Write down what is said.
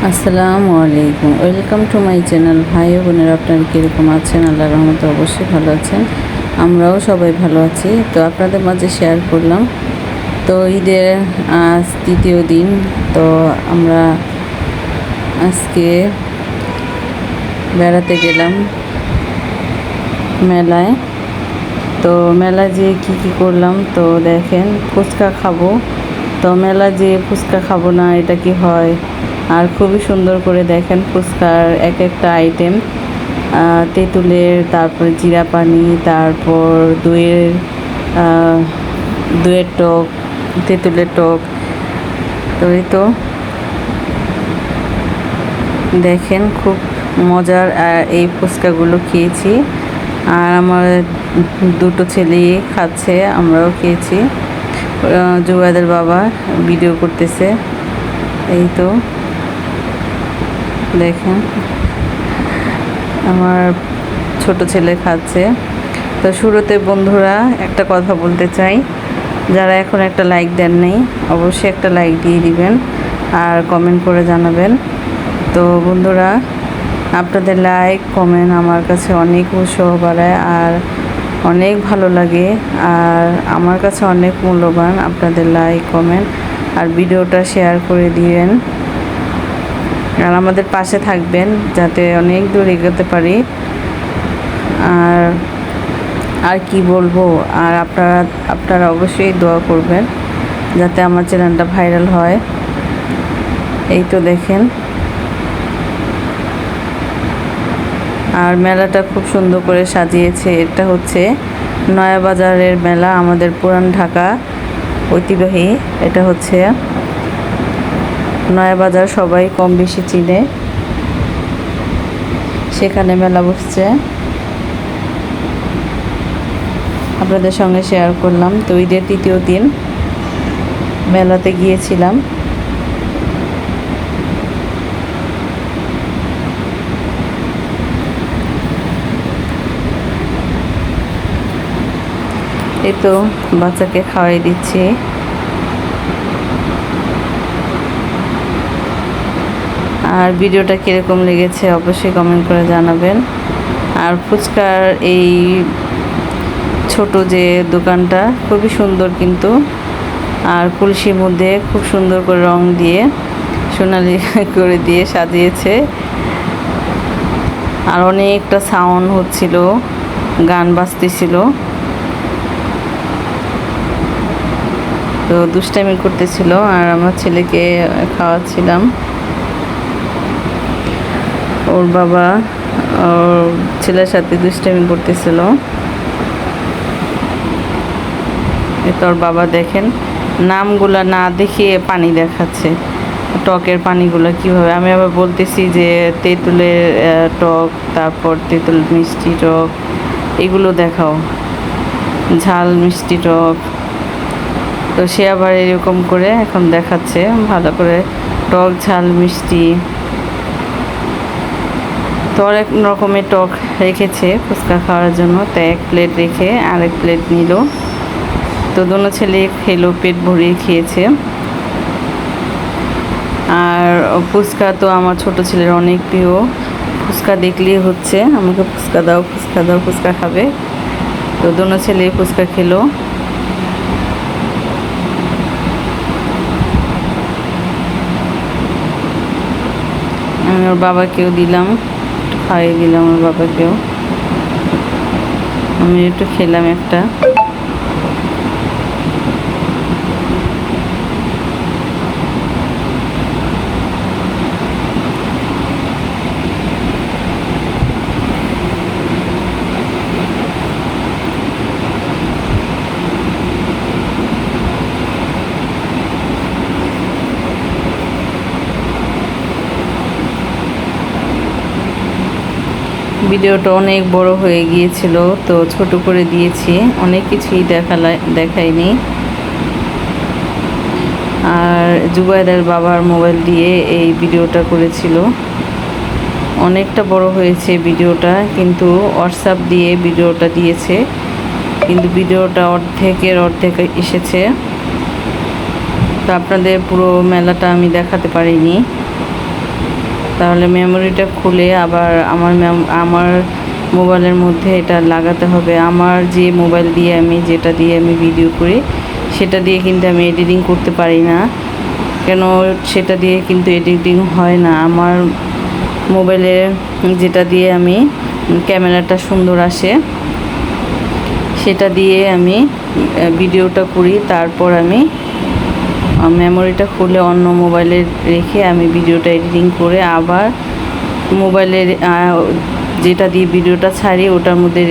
আসসালামু আলাইকুম, welcome to my channel. ভাই ও বোনেরা, আপনারা কীরকম আছেন? আল্লাহর রহমতে অবশ্যই ভালো আছেন। আমরাও সবাই ভালো আছি। তো আপনাদের মাঝে শেয়ার করলাম। তো ঈদের আজ তৃতীয় দিন। তো আমরা আজকে বেড়াতে গেলাম মেলায়। তো মেলায় যেয়ে কী করলাম তো দেখেন, ফুচকা খাবো। তো মেলা যেয়ে ফুচকা খাবো না, এটা কি হয়? আর খুবই সুন্দর করে দেখেন ফুচকার এক একটা আইটেম, তেঁতুলের, তারপর জিরা পানি, তারপর দইয়ের টক, তেঁতুলের টক। তো এই তো দেখেন খুব মজার এই ফুচকাগুলো খেয়েছি। আর আমার দুটো ছেলেই খাচ্ছে, আমরাও খেয়েছি। জুবাইদের বাবা ভিডিও করতেছে। এই তো দেখেন আমার ছোট ছেলে খাচ্ছে। তো শুরুতে বন্ধুরা একটা কথা বলতে চাই, যারা এখন একটা লাইক দেন নেই, অবশ্যই একটা লাইক দিয়ে দিবেন আর কমেন্ট করে জানাবেন। তো বন্ধুরা, আপনাদের লাইক কমেন্ট আমার কাছে অনেক উৎসাহ বাড়ায় আর অনেক ভালো লাগে, আর আমার কাছে অনেক মূল্যবান আপনাদের লাইক কমেন্ট। আর ভিডিওটা শেয়ার করে দিবেন আর আমাদের পাশে থাকবেন যাতে অনেক দূর এগোতে পারি। আর কি বলবো, আর আপনারা অবশ্যই দোয়া করবেন যাতে আমার চ্যানেলটা ভাইরাল হয়। এই তো দেখেন, আর মেলাটা খুব সুন্দর করে সাজিয়েছে। এটা হচ্ছে নয়াবাজারের মেলা, আমাদের পুরান ঢাকা ঐতিহ্যবাহী। এটা হচ্ছে নয়াবাজার, সবাই কম বেশি চিনে। সেখানে মেলা বসছে, আপনাদের সঙ্গে শেয়ার করলাম। তো ঈদের তৃতীয় দিন মেলাতে গিয়েছিলাম। এই তো বাচ্চাকে খাওয়াই দিচ্ছি। আর ভিডিওটা কীরকম লেগেছে অবশ্যই কমেন্ট করে জানাবেন। আর ফুচকার এই ছোট যে দোকানটা খুবই সুন্দর কিন্তু, আর কলসির মধ্যে খুব সুন্দর করে রং দিয়ে সোনালি করে দিয়ে সাজিয়েছে। আর অনেকটা সাউন্ড হচ্ছিল, গান বাজতেছিল। তো দুষ্টামি করতেছিল আর আমার ছেলেকে খাওয়াচ্ছিলাম। ওর বাবা ওর ছেলের সাথে দুষ্টামি করতেছিল। তোর বাবা দেখেন নামগুলা না দেখিয়ে পানি দেখাচ্ছে, টকের পানিগুলো কীভাবে। আমি আবার বলতেছি যে তেঁতুলের টক, তারপর তেঁতুল মিষ্টি টক, এগুলো দেখাও, ঝাল মিষ্টি টক। তো সে আবার এরকম করে এখন দেখাচ্ছে ভালো করে, টক ঝাল মিষ্টি। তো অনেক রকমের টক রেখেছে ফুচকা খাওয়ার জন্য। তো এক প্লেট রেখে আরেক প্লেট নিল। তো দোনো ছেলে খেলো, পেট ভরিয়ে খেয়েছে। আর ফুচকা তো আমার ছোট ছেলের অনেক প্রিয়, ফুচকা দেখলেই হচ্ছে আমাকে ফুচকা দাও, ফুচকা দাও, ফুচকা খাবে। তো দোনো ছেলে ফুচকা খেলো। আমি ওর বাবাকেও দিলাম, খাইয়ে দিলাম ওর বাবাকেও। আমি একটু খেলাম একটা। ভিডিওটা অনেক বড় হয়ে গিয়েছিল, তো ছোট করে দিয়েছি, অনেক কিছুই দেখাইনি। আর জুবাইদার বাবার মোবাইল দিয়ে এই ভিডিওটা করেছিল। অনেকটা বড় হয়েছে ভিডিওটা, কিন্তু হোয়াটসঅ্যাপ দিয়ে ভিডিওটা দিয়েছে, কিন্তু ভিডিওটা অর্ধেক এসেছে। তো আপনাদের পুরো মেলাটা আমি দেখাতে পারিনি। তাহলে মেমোরিটা খুলে আবার আমার মোবাইলের মধ্যে এটা লাগাতে হবে। আমার যে মোবাইল দিয়ে যেটা দিয়ে আমি ভিডিও করি সেটা দিয়ে কিন্তু আমি এডিটিং করতে পারি না, কেন সেটা দিয়ে কিন্তু এডিটিং হয় না। আমার মোবাইলে যেটা দিয়ে আমি ক্যামেরাটা সুন্দর আসে সেটা দিয়ে আমি ভিডিওটা করি। তারপর আমি মেমোরিটা খুলে অন্য মোবাইলে রেখে আমি ভিডিওটা এডিটিং করে আবার মোবাইলের যেটা দিয়ে ভিডিওটা ছাড়ি ওটার মধ্যে